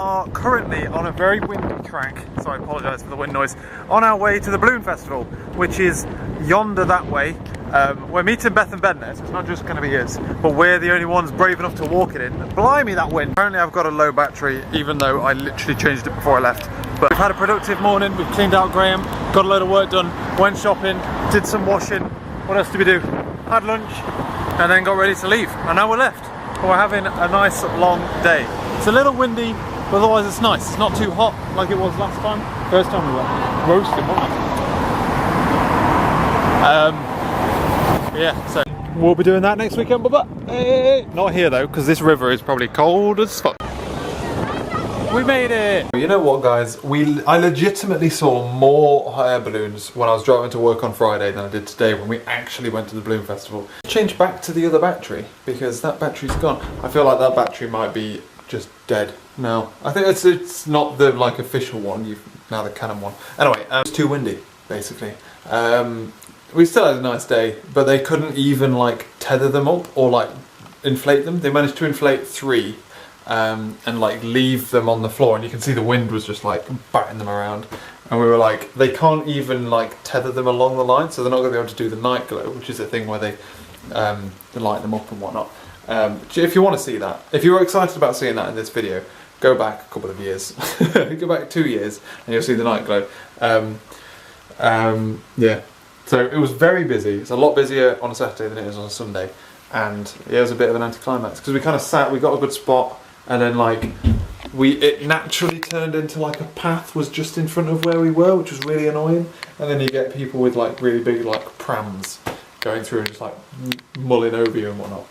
are currently on a very windy track, so I apologise for the wind noise, on our way to the Balloon Festival, which is yonder that way. We're meeting Beth and Ben there, so it's not just going to be us, but we're the only ones brave enough to walk it in. Blimey, that wind. Apparently I've got a low battery, even though I literally changed it before I left. But we've had a productive morning, we've cleaned out Graham, got a load of work done, went shopping, did some washing. What else did we do? Had lunch, and then got ready to leave, and now we're left. But we're having a nice long day. It's a little windy, but otherwise it's nice. It's not too hot like it was last time. First time we went roasting, wasn't it? Yeah, so we'll be doing that next weekend, but not here though, because this river is probably cold as fuck. We made it! You know what, guys? I legitimately saw more hot air balloons when I was driving to work on Friday than I did today when we actually went to the Balloon Festival. Change back to the other battery, because that battery's gone. I feel like that battery might be just dead now. I think it's not the like official one, now the Canon one. Anyway, it's too windy, basically. We still had a nice day, but they couldn't even like tether them up or like inflate them. They managed to inflate 3 and like leave them on the floor, and you can see the wind was just like batting them around. And we were like, they can't even like tether them along the line, so they're not going to be able to do the night glow, which is a thing where they light them up and whatnot. If you want to see that, if you were excited about seeing that in this video, go back a couple of years, go back 2 years, and you'll see the night glow. Yeah. So it was very busy. It's a lot busier on a Saturday than it is on a Sunday, and it was a bit of an anticlimax because we kind of sat, we got a good spot, and then like it naturally turned into like a path was just in front of where we were, which was really annoying. And then you get people with like really big like prams going through and just like mulling over you and whatnot.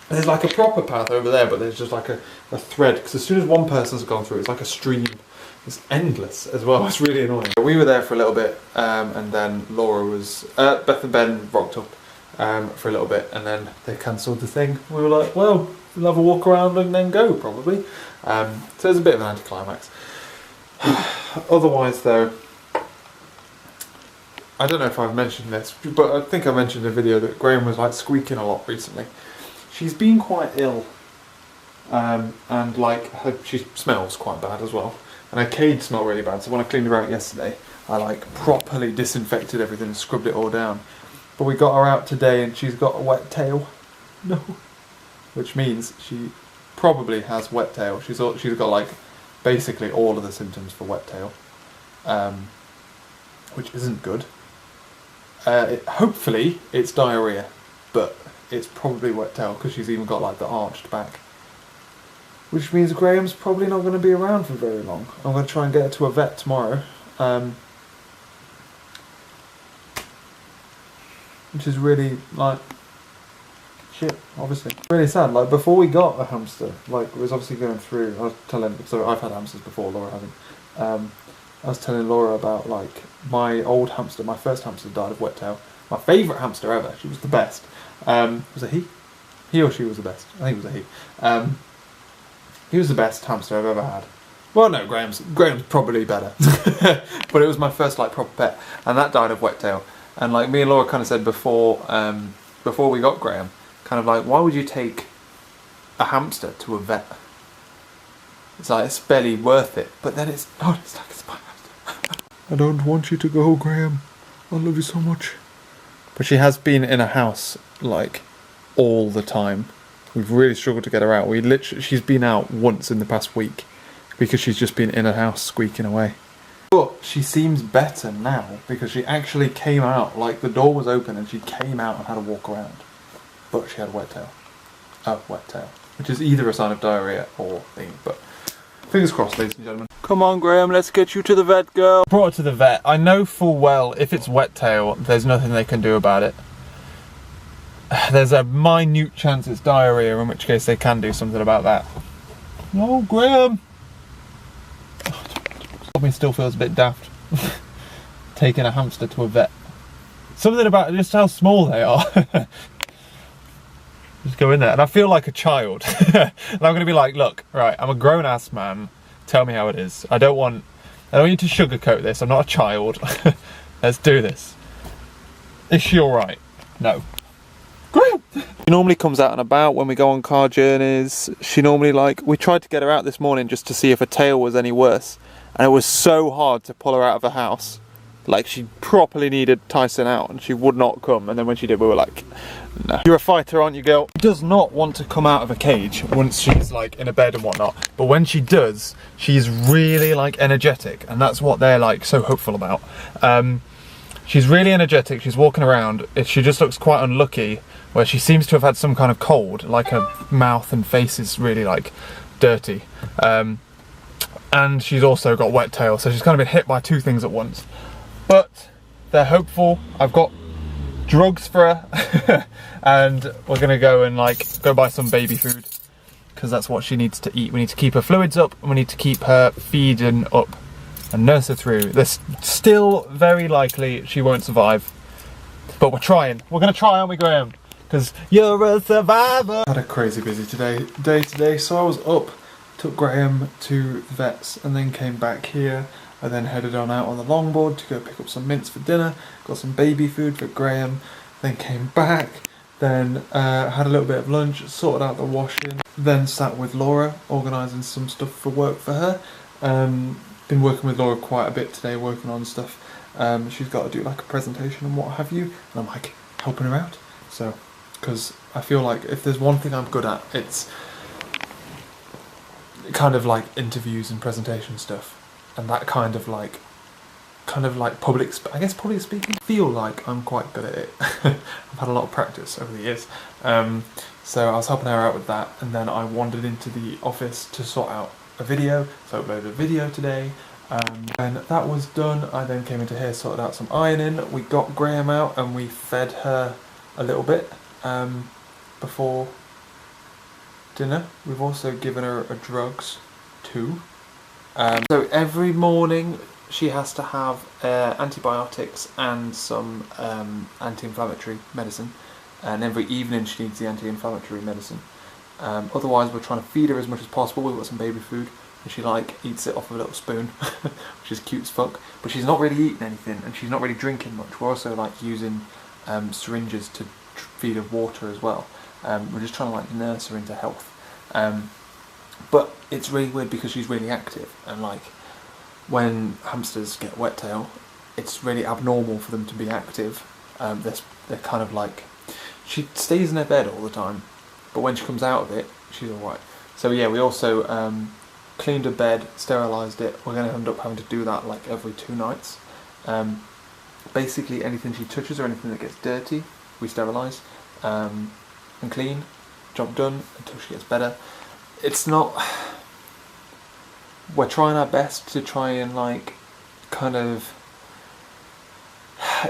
And there's like a proper path over there, but there's just like a thread, because as soon as one person's gone through, it's like a stream. It's endless as well. It's really annoying. We were there for a little bit, and then Laura was Beth and Ben rocked up for a little bit, and then they cancelled the thing. We were like, well, we'll have a walk around and then go probably. So it was a bit of an anticlimax. Otherwise, though, I don't know if I've mentioned this, but I think I mentioned in a video that Graham was like squeaking a lot recently. She's been quite ill, and like she smells quite bad as well. And her cage smelled really bad, so when I cleaned her out yesterday, I like properly disinfected everything and scrubbed it all down. But we got her out today and she's got a wet tail. No. Which means she probably has wet tail. She's got like basically all of the symptoms for wet tail. Which isn't good. Hopefully it's diarrhea, but it's probably wet tail because she's even got like the arched back. Which means Graham's probably not going to be around for very long. I'm going to try and get her to a vet tomorrow. Which is really, like, shit, obviously. Really sad. Like, before we got a hamster, like, it was obviously going through, I was telling, so I've had hamsters before, Laura hasn't. I was telling Laura about, like, my old hamster, my first hamster died of wet tail. My favourite hamster ever. She was the best. Was it he? He or she was the best. I think it was a he. He was the best hamster I've ever had. Well, no, Graham's probably better. But it was my first like proper pet, and that died of wet tail. And like me and Laura kind of said before we got Graham, kind of like, why would you take a hamster to a vet? It's like, it's barely worth it. But then it's not. It's like, it's my hamster. I don't want you to go, Graham. I love you so much. But she has been in a house like all the time. We've really struggled to get her out. She's been out once in the past week because she's just been in a house squeaking away. But she seems better now because she actually came out, like the door was open and she came out and had a walk around. But she had wet tail. Wet tail. Which is either a sign of diarrhea or thing, but fingers crossed, ladies and gentlemen. Come on, Graham, let's get you to the vet, girl. Brought her to the vet. I know full well if it's wet tail, there's nothing they can do about it. There's a minute chance it's diarrhea, in which case they can do something about that. No, Graham! Me still feels a bit daft. Taking a hamster to a vet. Something about just how small they are. Just go in there, and I feel like a child. And I'm going to be like, look, right, I'm a grown-ass man. Tell me how it is. I don't want you to sugarcoat this. I'm not a child. Let's do this. Is she alright? No. Graham! She normally comes out and about when we go on car journeys. She normally we tried to get her out this morning just to see if her tail was any worse. And it was so hard to pull her out of the house. Like, she properly needed Tyson out and she would not come. And then when she did, we were like, no. You're a fighter, aren't you, girl? She does not want to come out of a cage once she's like in a bed and whatnot. But when she does, she's really like energetic. And that's what they're like so hopeful about. She's really energetic, she's walking around. She just looks quite unlucky, where she seems to have had some kind of cold, like her mouth and face is really like dirty. And she's also got wet tail, so she's kind of been hit by two things at once. But they're hopeful. I've got drugs for her and we're gonna go and go buy some baby food because that's what she needs to eat. We need to keep her fluids up and we need to keep her feeding up and nurse her through. There's still very likely she won't survive, but we're trying. We're gonna try, aren't we, Graham? Because you're a survivor. I had a crazy busy day today, so I was up, took Graham to the vets and then came back here. I then headed on out on the longboard to go pick up some mince for dinner, got some baby food for Graham, then came back, then had a little bit of lunch, sorted out the washing, then sat with Laura, organising some stuff for work for her. Been working with Laura quite a bit today, working on stuff. She's got to do like a presentation and what have you, and I'm like helping her out. So, because I feel like if there's one thing I'm good at, it's kind of like interviews and presentation stuff, and that kind of like public speaking. I feel like I'm quite good at it. I've had a lot of practice over the years. So I was helping her out with that, and then I wandered into the office to sort out a video, so I uploaded a video today. When that was done, I then came into here, sorted out some ironing. We got Graham out and we fed her a little bit before dinner. We've also given her drugs too. So every morning she has to have antibiotics and some anti-inflammatory medicine, and every evening she needs the anti-inflammatory medicine. Otherwise we're trying to feed her as much as possible. We've got some baby food and she eats it off of a little spoon, which is cute as fuck, but she's not really eating anything and she's not really drinking much. We're also using syringes to feed her water as well. We're just trying to nurse her into health. But it's really weird because she's really active, and when hamsters get wet tail, it's really abnormal for them to be active. They're kind of she stays in her bed all the time, but when she comes out of it, she's alright. So yeah, we also cleaned her bed, sterilised it. We're going to end up having to do that every 2 nights. Basically anything she touches or anything that gets dirty, we sterilise and clean. Job done until she gets better. It's not... We're trying our best to try and I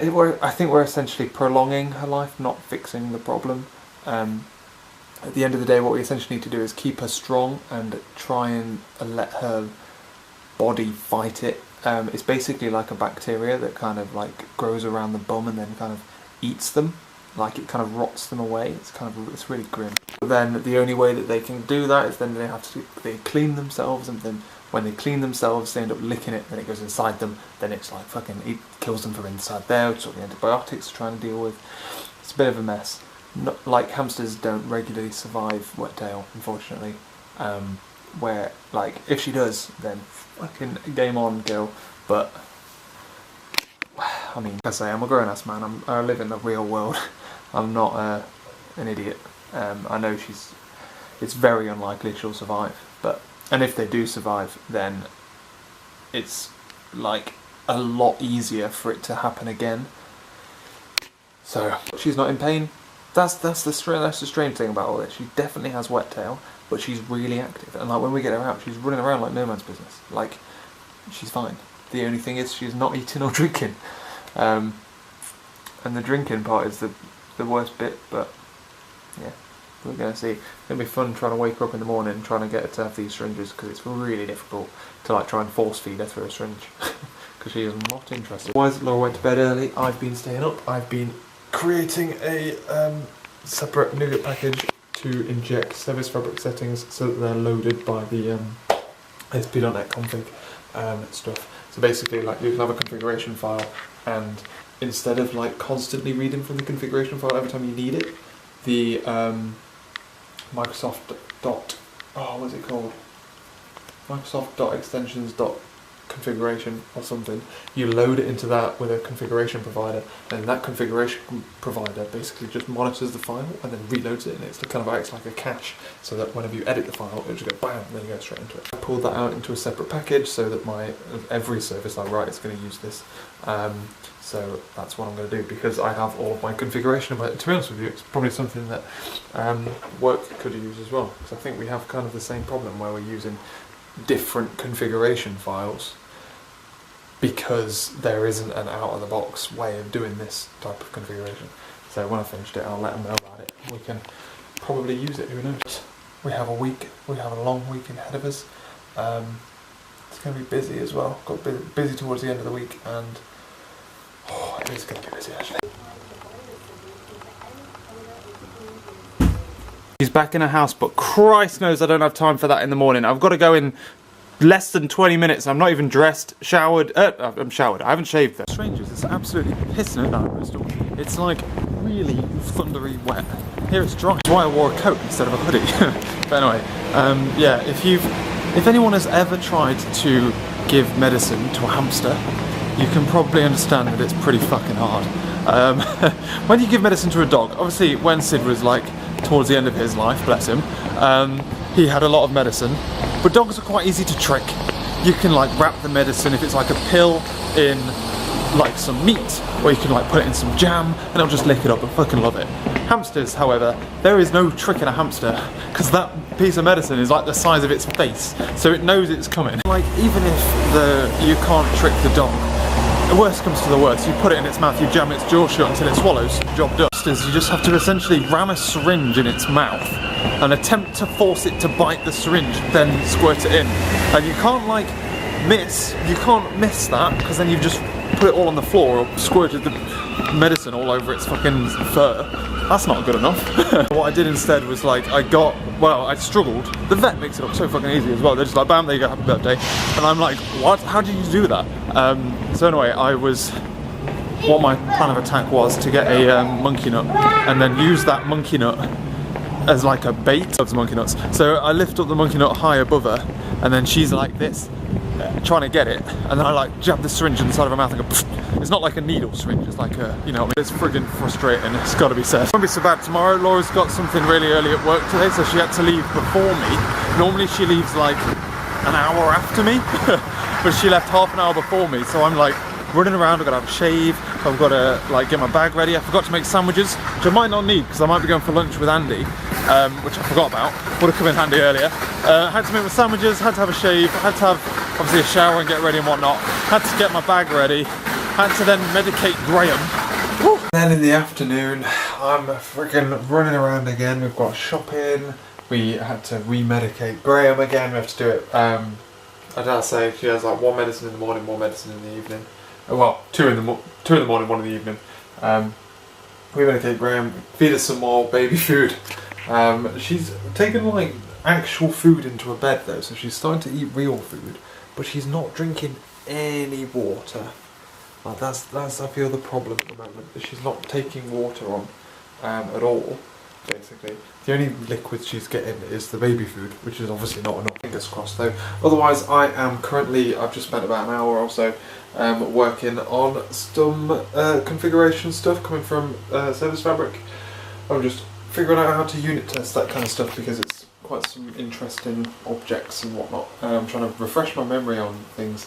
think we're essentially prolonging her life, not fixing the problem. At the end of the day, what we essentially need to do is keep her strong and try and let her body fight it. It's basically like a bacteria that grows around the bum and then kind of eats them. It kind of rots them away. It's really grim. But then the only way that they can do that is then they clean themselves, and then when they clean themselves they end up licking it, then it goes inside them, then it's it kills them from inside there, which is what the antibiotics are trying to deal with. It's a bit of a mess. Hamsters don't regularly survive wet tail, unfortunately. Where if she does, then fucking game on, girl. But I mean, like I say, I'm a grown-ass man. I live in the real world. I'm not an idiot. I know it's very unlikely she'll survive, and if they do survive, then it's a lot easier for it to happen again. So she's not in pain. That's the strange thing about all this. She definitely has wet tail, but she's really active, and when we get her out, she's running around like no man's business. She's fine. The only thing is she's not eating or drinking. And the drinking part is the worst bit, but yeah, we're going to see. It's going to be fun trying to wake her up in the morning, trying to get her to have these syringes, because it's really difficult to try and force feed her through a syringe, because she is not interested. Why is Laura went to bed early? I've been staying up. I've been creating a separate nougat package to inject service fabric settings so that they're loaded by the ASP.NET config stuff. So basically, you can have a configuration file, and instead of constantly reading from the configuration file every time you need it, the Microsoft dot, oh, what's it called? Microsoft dot extensions dot configuration or something. You load it into that with a configuration provider, and that configuration provider basically just monitors the file and then reloads it, and it's kind of acts like a cache, so that whenever you edit the file, it'll just go bam, and then you go straight into it. I pulled that out into a separate package so that every service I write is going to use this. So that's what I'm going to do, because I have all of my configuration. But to be honest with you, it's probably something that work could use as well, because I think we have kind of the same problem where we're using different configuration files because there isn't an out-of-the-box way of doing this type of configuration. So when I finished it, I'll let them know about it. We can probably use it, who knows. We have a long week ahead of us. It's going to be busy as well. Got busy towards the end of the week, and it is going to be busy actually. He's back in the house, but Christ knows I don't have time for that in the morning. I've got to go in less than 20 minutes. I'm not even dressed, showered. I'm showered. I haven't shaved though. Strangers, it's absolutely pissing it down in Bristol. It's like really thundery wet. Here it's dry. That's why I wore a coat instead of a hoodie. But anyway, yeah, if anyone has ever tried to give medicine to a hamster, you can probably understand that it's pretty fucking hard. When you give medicine to a dog, obviously when Sid was like towards the end of his life, bless him, he had a lot of medicine, but dogs are quite easy to trick. You can like wrap the medicine, if it's like a pill, in like some meat, or you can like put it in some jam and it'll just lick it up. I fucking love it. Hamsters, however, there is no trick in a hamster, because that piece of medicine is like the size of its face, so it knows it's coming. Like, even if you can't trick the dog, the worst comes to the worst, you put it in its mouth, you jam its jaw shut until it swallows, job done. You just have to essentially ram a syringe in its mouth and attempt to force it to bite the syringe, then squirt it in. And you can't like miss that, because then you've just put it all on the floor or squirted the medicine all over its fucking fur. That's not good enough. What I did instead was like, I struggled. The vet makes it look so fucking easy as well. They're just like, bam, there you go, happy birthday. And I'm like, what? How did you do that? So anyway, what my plan of attack was to get a monkey nut and then use that monkey nut as like a bait of the monkey nuts. So I lift up the monkey nut high above her, and then she's like this, trying to get it, and then I like jab the syringe in the side of her mouth and go pfft. It's not like a needle syringe, it's like a, you know, it's friggin' frustrating, it's gotta be said. It won't be so bad tomorrow. Laura's got something really early at work today, so she had to leave before me. Normally she leaves like an hour after me, but she left half an hour before me, so I'm like running around. I've got to have a shave, I've got to like get my bag ready. I forgot to make sandwiches, which I might not need because I might be going for lunch with Andy, which I forgot about. Would have come in handy earlier. Had to make my sandwiches, had to have a shave, had to have obviously a shower and get ready and whatnot. Had to get my bag ready, had to then medicate Graham. Woo. Then in the afternoon, I'm freaking running around again. We've got shopping. We had to remedicate Graham again. We have to do it. I dare say she has like one medicine in the morning, one medicine in the evening. Well, two in the morning, one in the evening. We medicate Graham, feed her some more baby food. She's taken like actual food into her bed though, so she's starting to eat real food, but she's not drinking any water. Like that's I feel the problem at the moment, that she's not taking water on at all. Basically, the only liquid she's getting is the baby food, which is obviously not enough. Fingers crossed though. Otherwise, I've just spent about an hour or so working on some configuration stuff coming from Service Fabric. I'm just figuring out how to unit test that kind of stuff, because it's quite some interesting objects and whatnot. I'm trying to refresh my memory on things,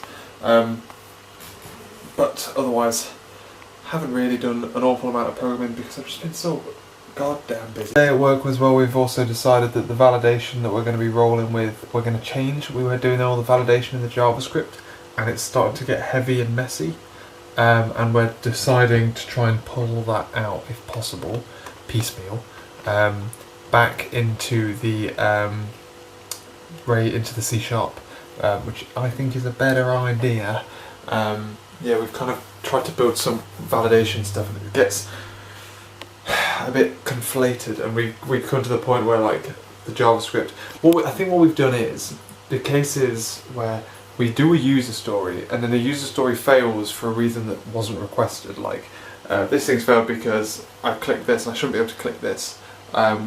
but otherwise, haven't really done an awful amount of programming because I've just been so goddamn busy. Today at work as well, we've also decided that the validation that we're going to be rolling with, we're going to change. We were doing all the validation in the JavaScript, and it's starting to get heavy and messy, and we're deciding to try and pull that out, if possible, piecemeal, back into the into the C#, which I think is a better idea. Yeah, we've kind of tried to build some validation stuff, and it gets a bit conflated, and we come to the point where like the JavaScript, I think what we've done is the cases where we do a user story and then the user story fails for a reason that wasn't requested, like this thing's failed because I clicked this and I shouldn't be able to click this,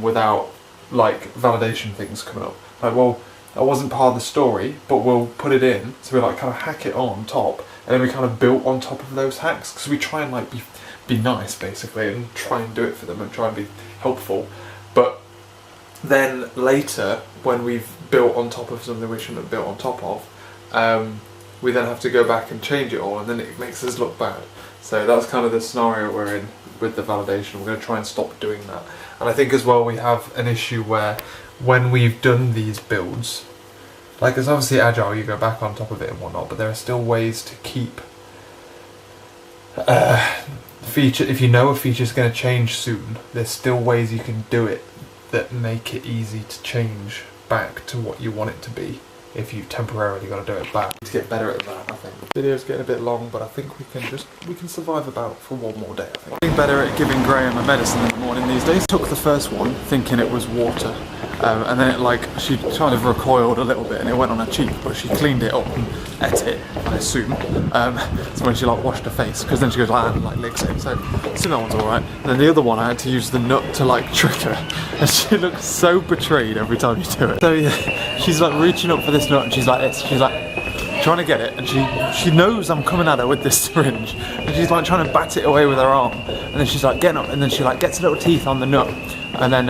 without like validation things coming up. Like, well, that wasn't part of the story, but we'll put it in. So we like kind of hack it on top, and then we kind of built on top of those hacks, because we try and like be nice basically, and try and do it for them and try and be helpful. But then later, when we've built on top of something we shouldn't have built on top of, we then have to go back and change it all, and then it makes us look bad. So that's kind of the scenario we're in with the validation. We're going to try and stop doing that. And I think as well we have an issue where when we've done these builds, like there's obviously agile, you go back on top of it and whatnot, but there are still ways to keep feature. If you know a feature's going to change soon, there's still ways you can do it that make it easy to change back to what you want it to be if you temporarily got to do it back. To get better at that, I think. The video's getting a bit long, but I think we can survive about for one more day, I think. Getting better at giving Graham a medicine in the morning these days. Took the first one thinking it was water, and then it, like, she kind of recoiled a little bit and it went on her cheek, but she cleaned it up and ate it, I assume. So when she like washed her face, because then she goes like and like licks it, so that one's alright. And then the other one I had to use the nut to like trick her, and she looks so betrayed every time you do it. So yeah, she's like reaching up for this nut and she's like this, she's like trying to get it, and she knows I'm coming at her with this syringe, and she's like trying to bat it away with her arm, and then she's like getting up, and then she like gets little teeth on the nut, and then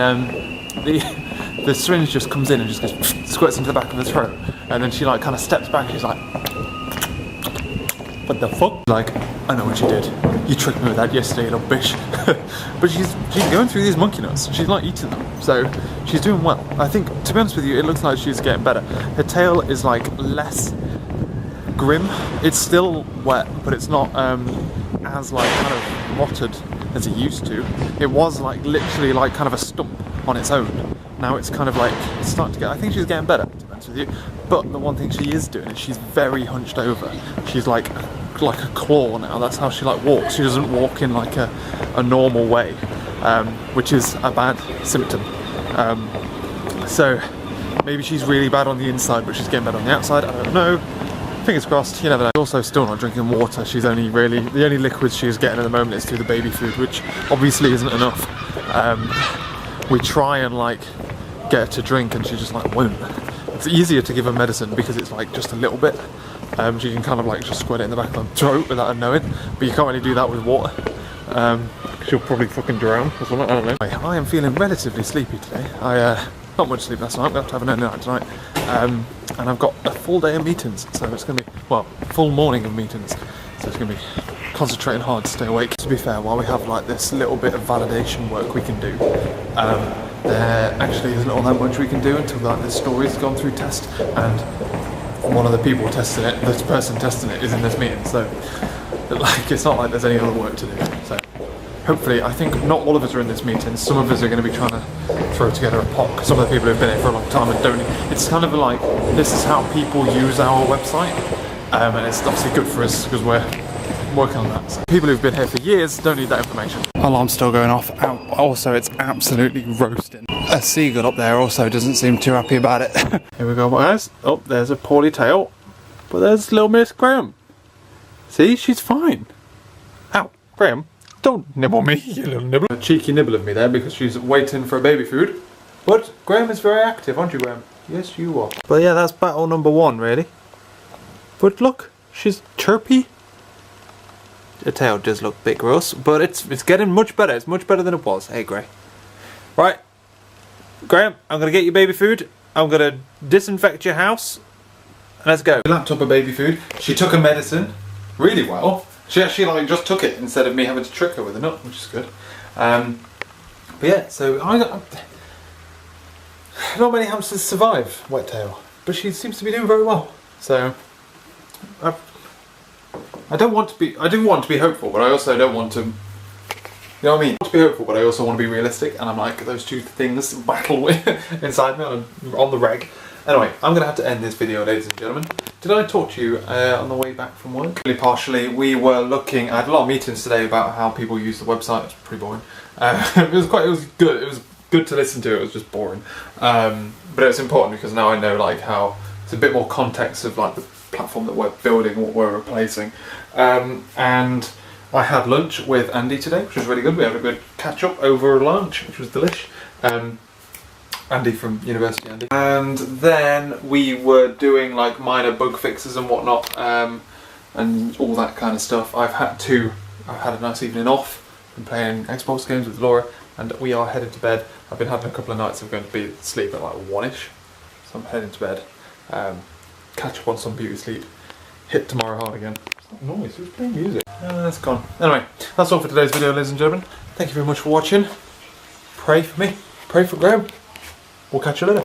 the syringe just comes in and just goes squirts into the back of her throat, and then she like kind of steps back, she's like, what the fuck? Like, I know what you did. You tricked me with that yesterday, you little bitch. But she's going through these monkey nuts. She's not eating them, so she's doing well. I think, to be honest with you, it looks like she's getting better. Her tail is like less grim. It's still wet, but it's not as like kind of rotted as it used to. It was like literally like kind of a stump on its own. Now it's kind of like, it's starting to get, I think she's getting better, to be honest with you. But the one thing she is doing is she's very hunched over. She's like a claw now. That's how she like walks. She doesn't walk in like a normal way, which is a bad symptom. So maybe she's really bad on the inside, but she's getting better on the outside. I don't know. Fingers crossed, you never know. Also still not drinking water. She's only really, the only liquid she's getting at the moment is through the baby food, which obviously isn't enough. We try and like get her to drink and she just like won't. It's easier to give her medicine because it's like just a little bit. She can kind of like just squirt it in the back of her throat without her knowing, but you can't really do that with water. She'll probably fucking drown or something, I don't know. I am feeling relatively sleepy today. Not much sleep last night, I'm going to have an early night tonight. And I've got a full day of meetings, so it's going to be, well, full morning of meetings. So it's going to be concentrating hard to stay awake. To be fair, while we have like this little bit of validation work we can do, there actually isn't all that much we can do until like this story's gone through test, and one of the people testing it, this person testing it, is in this meeting. So like it's not like there's any other work to do. So hopefully, I think not all of us are in this meeting. Some of us are going to be trying to throw together a POC. Some of the people who've been here for a long time and don't. It's kind of like, this is how people use our website, and it's obviously good for us because we're working on that. So people who've been here for years don't need that information. Alarm's still going off. Also, it's absolutely roasting. A seagull up there also doesn't seem too happy about it. Here we go, guys. Oh, there's a poorly tail, but there's little Miss Graham. See, she's fine. Ow, Graham. Don't nibble me, you little nibble. A cheeky nibble of me there because she's waiting for baby food. But Graham is very active, aren't you, Graham? Yes, you are. But yeah, that's battle number 1, really. But look, she's chirpy. The tail does look a bit gross, but it's getting much better. It's much better than it was. Hey, Gray. Right, Graham, I'm going to get you baby food. I'm going to disinfect your house. Let's go. We lapped up her baby food. She took her medicine really well. She actually like just took it instead of me having to trick her with a nut, which is good. But yeah, so not many hamsters survive wet tail, but she seems to be doing very well. So I do want to be hopeful, but I also don't want to, you know what I mean? I want to be hopeful, but I also want to be realistic, and I'm like, those two things battle inside me on the reg. Anyway, I'm going to have to end this video, ladies and gentlemen. Did I talk to you on the way back from work? Really partially, we were looking, I had a lot of meetings today about how people use the website. It was pretty boring. It was good. It was good to listen to. It was just boring. But it was important because now I know like how, it's a bit more context of like the platform that we're building, what we're replacing. And I had lunch with Andy today, which was really good. We had a good catch up over lunch, which was delish. Andy from university, Andy. And then we were doing like minor bug fixes and whatnot, and all that kind of stuff. I've had a nice evening off, been playing Xbox games with Laura, and we are headed to bed. I've been having a couple of nights of going to sleep at like 1ish, so I'm heading to bed, catch up on some beauty sleep, hit tomorrow hard again. It's not noise, who's playing music? That's gone. Anyway, that's all for today's video, ladies and gentlemen. Thank you very much for watching. Pray for me, pray for Graham. We'll catch you later.